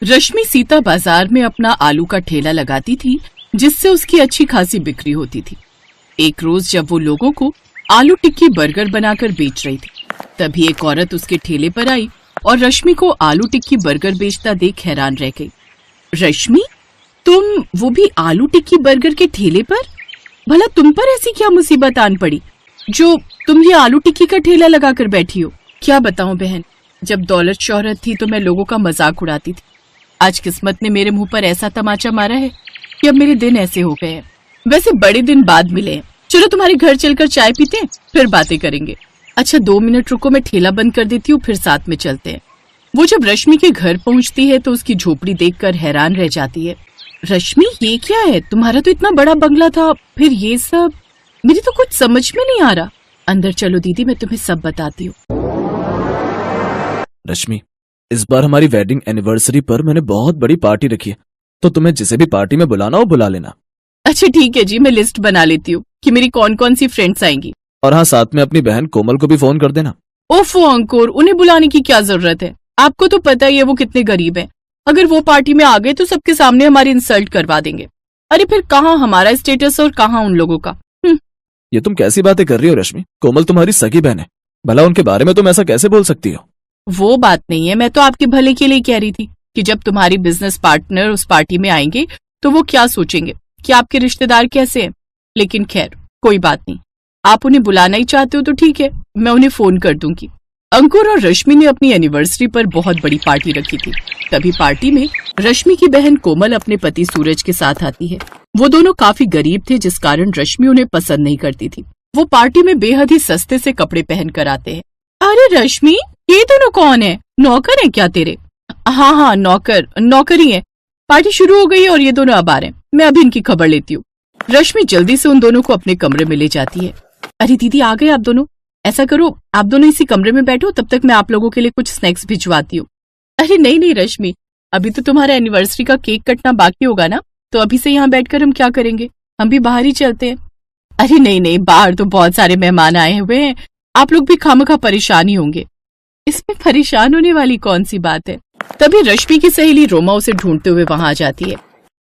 रश्मि सीता बाजार में अपना आलू का ठेला लगाती थी, जिससे उसकी अच्छी खासी बिक्री होती थी। एक रोज जब वो लोगों को आलू टिक्की बर्गर बनाकर बेच रही थी, तभी एक औरत उसके ठेले पर आई और रश्मि को आलू टिक्की बर्गर बेचता देख हैरान रह गई। रश्मि, तुम वो भी आलू टिक्की बर्गर के ठेले पर? भला तुम पर ऐसी क्या मुसीबत आन पड़ी जो तुम ये आलू टिक्की का ठेला लगाकर बैठी हो? क्या बताऊं बहन, जब दौलत शोहरत थी तो मैं लोगों का मजाक उड़ाती थी। आज किस्मत ने मेरे मुंह पर ऐसा तमाचा मारा है कि अब मेरे दिन ऐसे हो गए हैं। वैसे बड़े दिन बाद मिले हैं, चलो तुम्हारे घर चलकर चाय पीते हैं, फिर बातें करेंगे। अच्छा 2 मिनट रुको, मैं ठेला बंद कर देती हूँ, फिर साथ में चलते हैं। वो जब रश्मि के घर पहुंचती है तो उसकी झोपड़ी देखकर हैरान रह जाती है। रश्मि, ये क्या है? तुम्हारा तो इतना बड़ा बंगला था, फिर ये सब? मेरी तो कुछ समझ में नहीं आ रहा। अंदर चलो दीदी, मैं तुम्हें सब बताती हूँ। रश्मि, इस बार हमारी वेडिंग एनिवर्सरी पर मैंने बहुत बड़ी पार्टी रखी है, तो तुम्हें जिसे भी पार्टी में बुलाना हो बुला लेना। अच्छा ठीक है जी, मैं लिस्ट बना लेती हूँ कि मेरी कौन कौन सी फ्रेंड्स आएंगी। और हाँ, साथ में अपनी बहन कोमल को भी फोन कर देना। ओफो अंकुर, उन्हें बुलाने की क्या जरूरत है? आपको तो पता ही है वो कितने गरीब हैं। अगर वो पार्टी में आ गए तो सबके सामने हमारी इंसल्ट करवा देंगे। अरे फिर कहाँ हमारा स्टेटस और कहाँ उन लोगों का। ये तुम कैसी बातें कर रही हो रश्मि? कोमल तुम्हारी सगी बहन है, भला उनके बारे में तुम ऐसा कैसे बोल सकती हो? वो बात नहीं है, मैं तो आपके भले के लिए कह रही थी कि जब तुम्हारी बिजनेस पार्टनर उस पार्टी में आएंगे तो वो क्या सोचेंगे कि आपके रिश्तेदार कैसे हैं। लेकिन खैर कोई बात नहीं, आप उन्हें बुलाना ही चाहते हो तो ठीक है, मैं उन्हें फोन कर दूंगी। अंकुर और रश्मि ने अपनी एनिवर्सरी पर बहुत बड़ी पार्टी रखी थी। तभी पार्टी में रश्मि की बहन कोमल अपने पति सूरज के साथ आती है। वो दोनों काफी गरीब थे, जिस कारण रश्मि उन्हें पसंद नहीं करती थी। वो पार्टी में बेहद ही सस्ते से कपड़े पहन कर आते हैं। अरे रश्मि, ये दोनों कौन है? नौकर है क्या तेरे? हाँ, नौकर ही है। पार्टी शुरू हो गई है और ये दोनों अब आ रहे हैं, मैं अभी इनकी खबर लेती हूँ। रश्मि जल्दी से उन दोनों को अपने कमरे में ले जाती है। अरे दीदी, आ गए आप दोनों? ऐसा करो, आप दोनों इसी कमरे में बैठो, तब तक मैं आप लोगों के लिए कुछ स्नैक्स भिजवाती हूँ। अरे नहीं रश्मि, अभी तो तुम्हारा एनिवर्सरी का केक कटना बाकी होगा ना, तो अभी से यहाँ बैठकर हम क्या करेंगे? हम भी बाहर ही चलते हैं। अरे नहीं, बाहर तो बहुत सारे मेहमान आए हुए हैं, आप लोग भी खामखा परेशान ही होंगे। इसमें परेशान होने वाली कौन सी बात है? तभी रश्मि की सहेली रोमा उसे ढूंढते हुए वहां आ जाती है।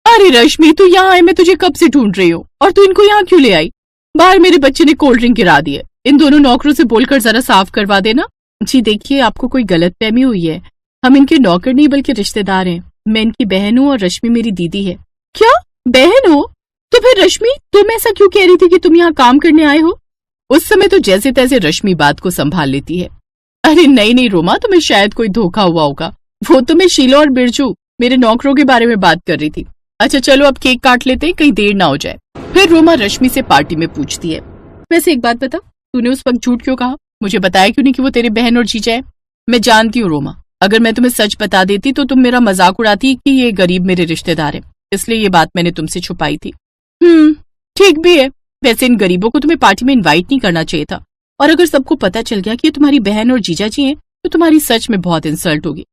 अरे रश्मि, तू यहाँ है, मैं तुझे कब से ढूंढ रही हूँ, और तू इनको यहाँ क्यों ले आई? बाहर मेरे बच्चे ने कोल्ड ड्रिंक गिरा दी है, इन दोनों नौकरों से बोलकर जरा साफ करवा देना। जी देखिए, आपको कोई गलतफहमी हुई है, हम इनके नौकर नहीं बल्कि रिश्तेदार हैं। मैं इनकी बहन हूँ और रश्मि मेरी दीदी है। क्या बहन हो? तो फिर रश्मि, तुम ऐसा क्यों कह रही थी कि तुम यहाँ काम करने आए हो? उस समय तो जैसे तैसे रश्मि बात को संभाल लेती है। अरे नहीं रोमा, तुम्हें शायद कोई धोखा हुआ होगा। वो तो मैं शीला और बिरजू, मेरे नौकरों के बारे में बात कर रही थी। अच्छा चलो अब केक काट लेते हैं, कहीं देर ना हो जाए। फिर रोमा रश्मि से पार्टी में पूछती है, वैसे एक बात बता, तूने उस वक्त झूठ क्यों कहा? मुझे बताया क्यों नहीं कि वो तेरी बहन और जीजा है? मैं जानती हूँ रोमा, अगर मैं तुम्हें सच बता देती तो तुम मेरा मजाक उड़ाती कि ये गरीब मेरे रिश्तेदार है, इसलिए ये बात मैंने तुमसे छुपाई थी। ठीक भी है। वैसे इन गरीबों को तुम्हें पार्टी में इनवाइट नहीं करना चाहिए था, और अगर सबको पता चल गया कि ये तुम्हारी बहन और जीजा जी हैं तो तुम्हारी सच में बहुत इंसल्ट होगी।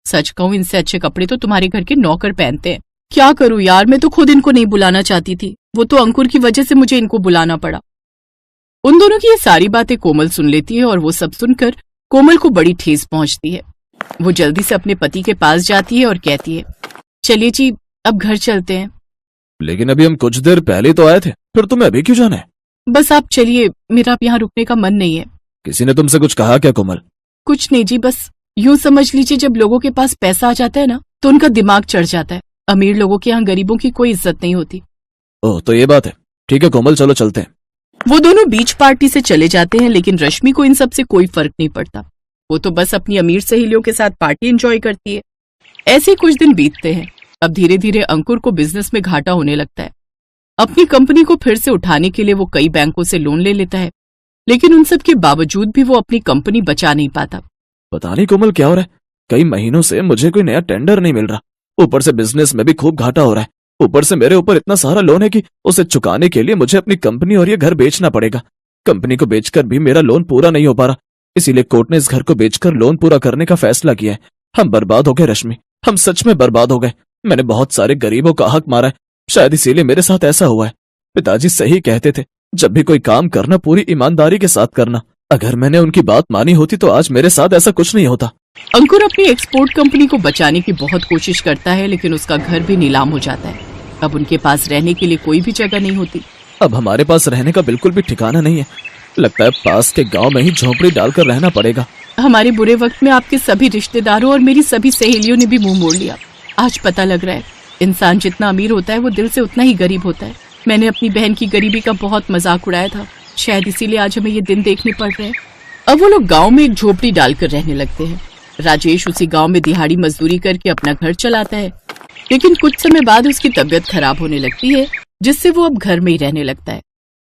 सच कहूँ, इनसे अच्छे कपड़े तो तुम्हारे घर के नौकर पहनते हैं। क्या करूँ यार, मैं तो खुद इनको नहीं बुलाना चाहती थी, वो तो अंकुर की वजह से मुझे इनको बुलाना पड़ा। उन दोनों की ये सारी बातें कोमल सुन लेती है और वो सब सुनकर कोमल को बड़ी ठेस पहुंचती है। वो जल्दी से अपने पति के पास जाती है और कहती है, चलिए जी अब घर चलते हैं। लेकिन अभी हम कुछ देर पहले तो आए थे, फिर तुम्हें अभी क्यों जाना है? बस आप चलिए, मेरा अब यहाँ रुकने का मन नहीं है। किसी ने तुमसे कुछ कहा क्या कोमल? कुछ नहीं जी, बस यूं समझ लीजिए, जब लोगों के पास पैसा आ जाता है ना तो उनका दिमाग चढ़ जाता है। अमीर लोगों के यहाँ गरीबों की कोई इज्जत नहीं होती। ओह, तो ये बात है। ठीक है कोमल, चलो चलते हैं। वो दोनों बीच पार्टी से चले जाते हैं, लेकिन रश्मि को इन सब से कोई फर्क नहीं पड़ता। वो तो बस अपनी अमीर सहेलियों के साथ पार्टी एंजॉय करती है। ऐसे कुछ दिन बीतते हैं। अब धीरे धीरे अंकुर को बिजनेस में घाटा होने लगता है। अपनी कंपनी को फिर से उठाने के लिए वो कई बैंकों से लोन ले लेता है, लेकिन उन सब के बावजूद भी वो अपनी कंपनी बचा नहीं पाता। पता नहीं कोमल क्या हो रहा है, कई महीनों से मुझे कोई नया टेंडर नहीं मिल रहा, ऊपर से बिजनेस में भी खूब घाटा हो रहा है, ऊपर से मेरे ऊपर इतना सारा लोन है कि उसे चुकाने के लिए मुझे अपनी कंपनी और ये घर बेचना पड़ेगा। कंपनी को बेचकर भी मेरा लोन पूरा नहीं हो पा रहा, इसीलिए कोर्ट ने इस घर को बेचकर लोन पूरा करने का फैसला किया है। हम बर्बाद हो गए रश्मि, हम सच में बर्बाद हो गए। मैंने बहुत सारे गरीबों का हक मारा है, शायद इसीलिए मेरे साथ ऐसा हुआ है। पिताजी सही कहते थे, जब भी कोई काम करना पूरी ईमानदारी के साथ करना। अगर मैंने उनकी बात मानी होती तो आज मेरे साथ ऐसा कुछ नहीं होता। अंकुर अपनी एक्सपोर्ट कंपनी को बचाने की बहुत कोशिश करता है, लेकिन उसका घर भी नीलाम हो जाता है। अब उनके पास रहने के लिए कोई भी जगह नहीं होती। अब हमारे पास रहने का बिल्कुल भी ठिकाना नहीं है। लगता है पास के गांव में ही झोपड़ी डालकर रहना पड़ेगा। हमारे बुरे वक्त में आपके सभी रिश्तेदारों और मेरी सभी सहेलियों ने भी मुंह मोड़ लिया। आज पता लग रहा है, इंसान जितना अमीर होता है वो दिल से उतना ही गरीब होता है। मैंने अपनी बहन की गरीबी का बहुत मजाक उड़ाया था, शायद इसीलिए आज हमें ये दिन देखने पड़ रहे हैं। अब वो लोग गांव में एक झोपड़ी डालकर रहने लगते हैं। राजेश उसी गांव में दिहाड़ी मजदूरी करके अपना घर चलाता है, लेकिन कुछ समय बाद उसकी तबीयत खराब होने लगती है, जिससे वो अब घर में ही रहने लगता है।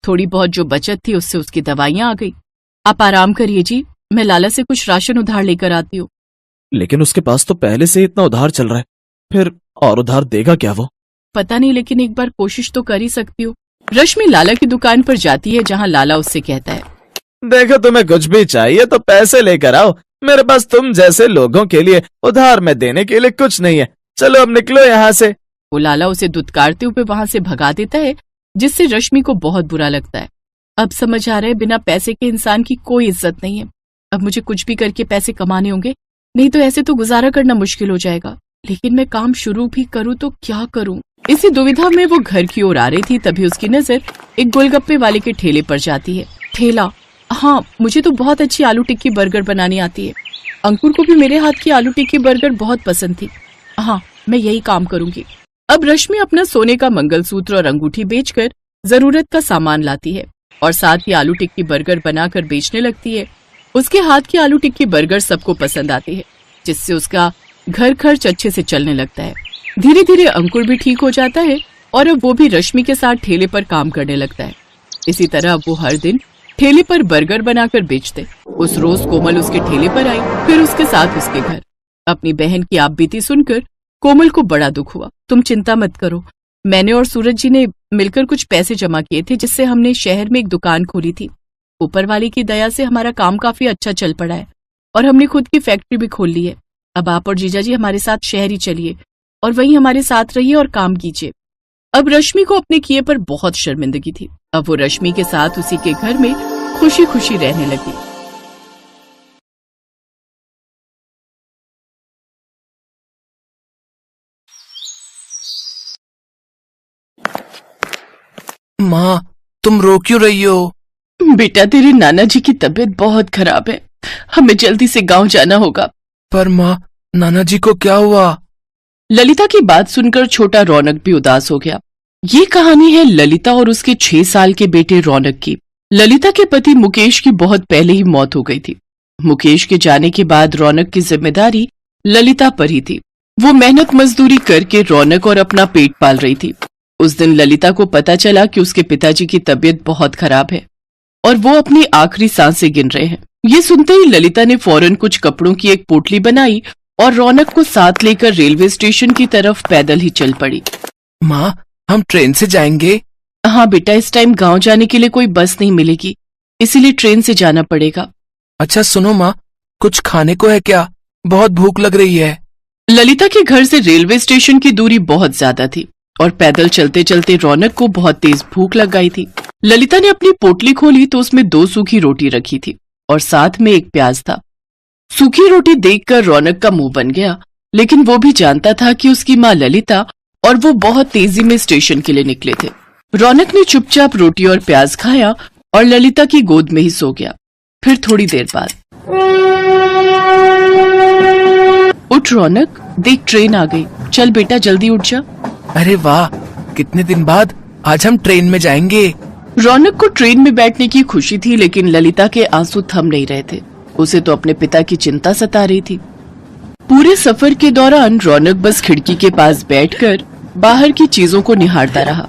थोड़ी बहुत जो बचत थी उससे उसकी दवाइयां आ गई। आप आराम करिए जी, मैं लाला से कुछ राशन उधार लेकर आती हूँ। लेकिन उसके पास तो पहले से इतना उधार चल रहा है, फिर और उधार देगा क्या वो? पता नहीं, लेकिन एक बार कोशिश तो कर ही सकती हूँ। रश्मि लाला की दुकान पर जाती है, जहाँ लाला उससे कहता है, देखो तुम्हें कुछ भी चाहिए तो पैसे लेकर आओ, मेरे पास तुम जैसे लोगों के लिए उधार में देने के लिए कुछ नहीं है। चलो अब निकलो यहाँ से। वो लाला उसे दुत्कारते हुए वहां से भगा देता है, जिससे रश्मि को बहुत बुरा लगता है। अब समझ आ रहा है बिना पैसे के इंसान की कोई इज्जत नहीं है। अब मुझे कुछ भी करके पैसे कमाने होंगे, नहीं तो ऐसे तो गुजारा करना मुश्किल हो जाएगा। लेकिन मैं काम शुरू भी करूँ तो क्या करूँ? इसी दुविधा में वो घर की ओर आ रही थी, तभी उसकी नजर एक गोलगप्पे वाले के ठेले पर जाती है। ठेला, हाँ, मुझे तो बहुत अच्छी आलू टिक्की बर्गर बनानी आती है। अंकुर को भी मेरे हाथ की आलू टिक्की बर्गर बहुत पसंद थी। हाँ, मैं यही काम करूंगी। अब रश्मि अपना सोने का मंगलसूत्र और अंगूठी बेचकर जरूरत का सामान लाती है और साथ ही आलू टिक्की बर्गर बनाकर बेचने लगती है। उसके हाथ की आलू टिक्की बर्गर सबको पसंद आती है, जिससे उसका घर खर्च अच्छे से चलने लगता है। धीरे धीरे अंकुर भी ठीक हो जाता है और अब वो भी रश्मि के साथ ठेले पर काम करने लगता है। इसी तरह वो हर दिन ठेले पर बर्गर बनाकर बेचते। उस रोज कोमल उसके ठेले पर आई, फिर उसके साथ उसके घर। अपनी बहन की आपबीती सुनकर कोमल को बड़ा दुख हुआ। तुम चिंता मत करो, मैंने और सूरज जी ने मिलकर कुछ पैसे जमा किए थे, जिससे हमने शहर में एक दुकान खोली थी। ऊपर वाले की दया से हमारा काम काफी अच्छा चल पड़ा है और हमने खुद की फैक्ट्री भी खोल ली है। अब आप और जीजा जी हमारे साथ शहर ही चलिए और वहीं हमारे साथ रहिए और काम कीजिए। अब रश्मि को अपने किए पर बहुत शर्मिंदगी थी। अब वो रश्मि के साथ उसी के घर में खुशी खुशी रहने लगी। माँ, तुम रो क्यों रही हो? बेटा, तेरे नाना जी की तबीयत बहुत खराब है, हमें जल्दी से गांव जाना होगा। पर माँ, नाना जी को क्या हुआ? ललिता की बात सुनकर छोटा रौनक भी उदास हो गया। ये कहानी है ललिता और उसके 6 साल के बेटे रौनक की। ललिता के पति मुकेश की बहुत पहले ही मौत हो गई थी। मुकेश के जाने के बाद रौनक की जिम्मेदारी ललिता पर ही थी। वो मेहनत मजदूरी करके रौनक और अपना पेट पाल रही थी। उस दिन ललिता को पता चला कि उसके पिताजी की तबीयत बहुत खराब है और वो अपनी आखिरी सांसें गिन रहे हैं। ये सुनते ही ललिता ने फौरन कुछ कपड़ों की एक पोटली बनाई और रौनक को साथ लेकर रेलवे स्टेशन की तरफ पैदल ही चल पड़ी। माँ, हम ट्रेन से जाएंगे? हाँ बेटा, इस टाइम गांव जाने के लिए कोई बस नहीं मिलेगी, इसीलिए ट्रेन से जाना पड़ेगा। अच्छा सुनो माँ, कुछ खाने को है क्या? बहुत भूख लग रही है। ललिता के घर से रेलवे स्टेशन की दूरी बहुत ज्यादा थी और पैदल चलते चलते रौनक को बहुत तेज भूख लग गई थी। ललिता ने अपनी पोटली खोली तो उसमें 2 सूखी रोटी रखी थी और साथ में एक प्याज था। सूखी रोटी देखकर रौनक का मुंह बन गया, लेकिन वो भी जानता था कि उसकी माँ ललिता और वो बहुत तेजी में स्टेशन के लिए निकले थे। रौनक ने चुपचाप रोटी और प्याज खाया और ललिता की गोद में ही सो गया। फिर थोड़ी देर बाद, उठ रौनक, देख ट्रेन आ गई, चल बेटा जल्दी उठ जा। अरे वाह, कितने दिन बाद आज हम ट्रेन में जाएंगे। रौनक को ट्रेन में बैठने की खुशी थी, लेकिन ललिता के आंसू थम नहीं रहे थे। उसे तो अपने पिता की चिंता सता रही थी। पूरे सफर के दौरान रौनक बस खिड़की के पास बैठकर बाहर की चीजों को निहारता रहा।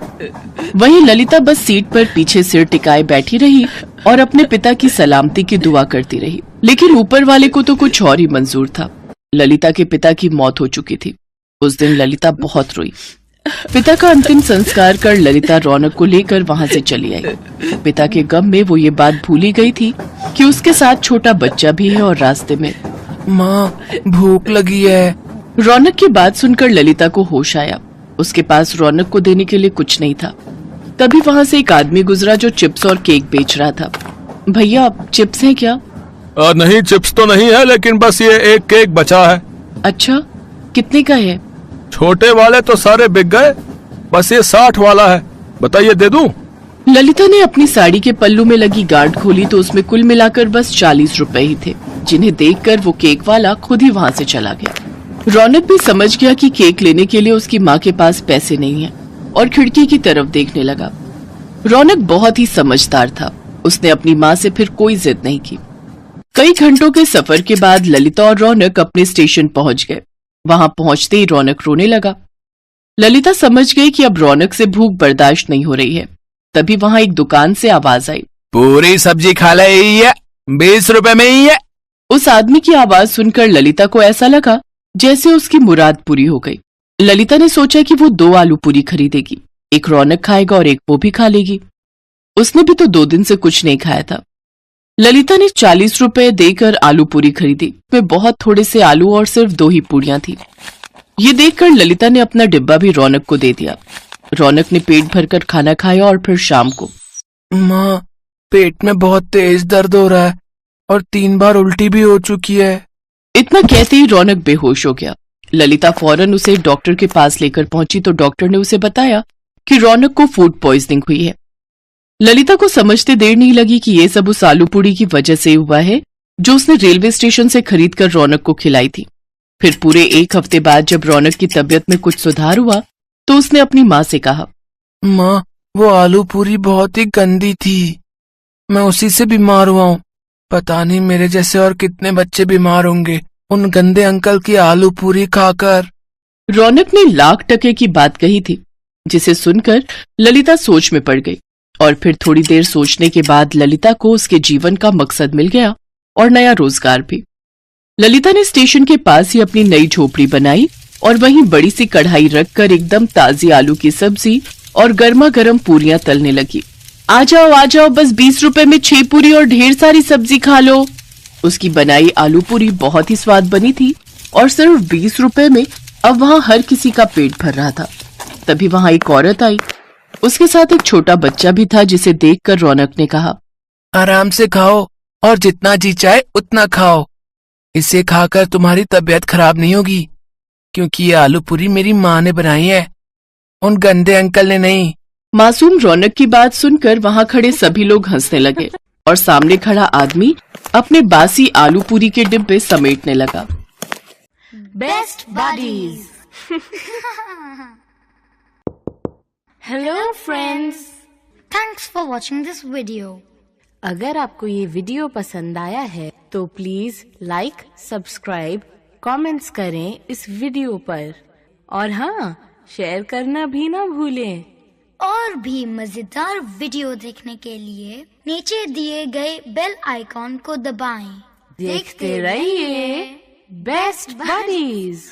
वहीं ललिता बस सीट पर पीछे सिर टिकाए बैठी रही और अपने पिता की सलामती की दुआ करती रही। लेकिन ऊपर वाले को तो कुछ और ही मंजूर था। ललिता के पिता की मौत हो चुकी थी। उस दिन ललिता बहुत रोई। पिता का अंतिम संस्कार कर ललिता रौनक को लेकर वहां से चली आई। पिता के गम में वो ये बात भूल ही गई थी कि उसके साथ छोटा बच्चा भी है और रास्ते में। माँ, भूख लगी है। रौनक की बात सुनकर ललिता को होश आया। उसके पास रौनक को देने के लिए कुछ नहीं था। तभी वहां से एक आदमी गुजरा जो चिप्स और केक बेच रहा था। भैया, चिप्स हैं क्या? नहीं, चिप्स तो नहीं है, लेकिन बस ये एक केक बचा है। अच्छा, कितने का है? छोटे वाले तो सारे बिक गए, बस ये 60 वाला है। बताइए, दे दूं? ललिता ने अपनी साड़ी के पल्लू में लगी गांठ खोली तो उसमें कुल मिलाकर बस 40 रुपए ही थे, जिन्हें देखकर वो केक वाला खुद ही वहाँ से चला गया। रौनक भी समझ गया कि केक लेने के लिए उसकी माँ के पास पैसे नहीं है और खिड़की की तरफ देखने लगा। रौनक बहुत ही समझदार था, उसने अपनी माँ से फिर कोई जिद नहीं की। कई घंटों के सफर के बाद ललिता और रौनक अपने स्टेशन पहुंच गए। वहां पहुंचते ही रौनक रोने लगा। ललिता समझ गई कि अब रौनक से भूख बर्दाश्त नहीं हो रही है। तभी वहां एक दुकान से आवाज आई, पूरी सब्जी खा ले, 20 रुपए में ही है। उस आदमी की आवाज सुनकर ललिता को ऐसा लगा जैसे उसकी मुराद पूरी हो गई। ललिता ने सोचा कि वो 2 आलू पूरी खरीदेगी, एक रौनक खाएगा और एक वो भी खा लेगी। उसने भी तो 2 दिन से कुछ नहीं खाया था। ललिता ने 40 रुपए देकर आलू पूरी खरीदी। उसमें बहुत थोड़े से आलू और सिर्फ 2 ही पूरियां थी। ये देखकर ललिता ने अपना डिब्बा भी रौनक को दे दिया। रौनक ने पेट भरकर खाना खाया और फिर शाम को, माँ, पेट में बहुत तेज दर्द हो रहा है और 3 बार उल्टी भी हो चुकी है। इतना कहते ही रौनक बेहोश हो गया। ललिता फौरन उसे डॉक्टर के पास लेकर पहुंची तो डॉक्टर ने उसे बताया कि रौनक को फूड पॉइजनिंग हुई है। ललिता को समझते देर नहीं लगी कि ये सब उस आलू पूड़ी की वजह से हुआ है जो उसने रेलवे स्टेशन से खरीदकर रौनक को खिलाई थी। फिर पूरे 1 हफ्ते बाद जब रौनक की तबीयत में कुछ सुधार हुआ तो उसने अपनी माँ से कहा, माँ, वो आलू पूरी बहुत ही गंदी थी, मैं उसी से बीमार हुआ हूँ। पता नहीं मेरे जैसे और कितने बच्चे बीमार होंगे उन गंदे अंकल की आलू पूरी खाकर। रौनक ने लाख-टके की बात कही थी, जिसे सुनकर ललिता सोच में पड़ गई। और फिर थोड़ी देर सोचने के बाद ललिता को उसके जीवन का मकसद मिल गया और नया रोजगार भी। ललिता ने स्टेशन के पास ही अपनी नई झोपड़ी बनाई और वहीं बड़ी सी कढ़ाई रखकर एकदम ताजी आलू की सब्जी और गर्मा गर्म पूरियां तलने लगी। आ जाओ, बस 20 रुपए में 6 पूरी और ढेर सारी सब्जी खा लो। उसकी बनाई आलू पूरी बहुत ही स्वाद बनी थी और सिर्फ 20 रुपए में अब वहाँ हर किसी का पेट भर रहा था। तभी वहाँ एक औरत आई, उसके साथ एक छोटा बच्चा भी था, जिसे देखकर रौनक ने कहा, आराम से खाओ और जितना जी चाहे उतना खाओ। इसे खाकर तुम्हारी तबीयत खराब नहीं होगी, क्योंकि ये आलू पूरी मेरी माँ ने बनाई है, उन गंदे अंकल ने नहीं। मासूम रौनक की बात सुनकर वहाँ खड़े सभी लोग हंसने लगे और सामने खड़ा आदमी अपने बासी आलू पूरी के डिब्बे समेटने लगा। Best buddies. Hello friends, Thanks for watching this video. अगर आपको ये वीडियो पसंद आया है तो प्लीज लाइक, सब्सक्राइब, कमेंट्स करें इस वीडियो पर और हाँ, शेयर करना भी ना भूलें। और भी मजेदार वीडियो देखने के लिए नीचे दिए गए बेल आइकॉन को दबाएं। देखते रहिए बेस्ट बडीज।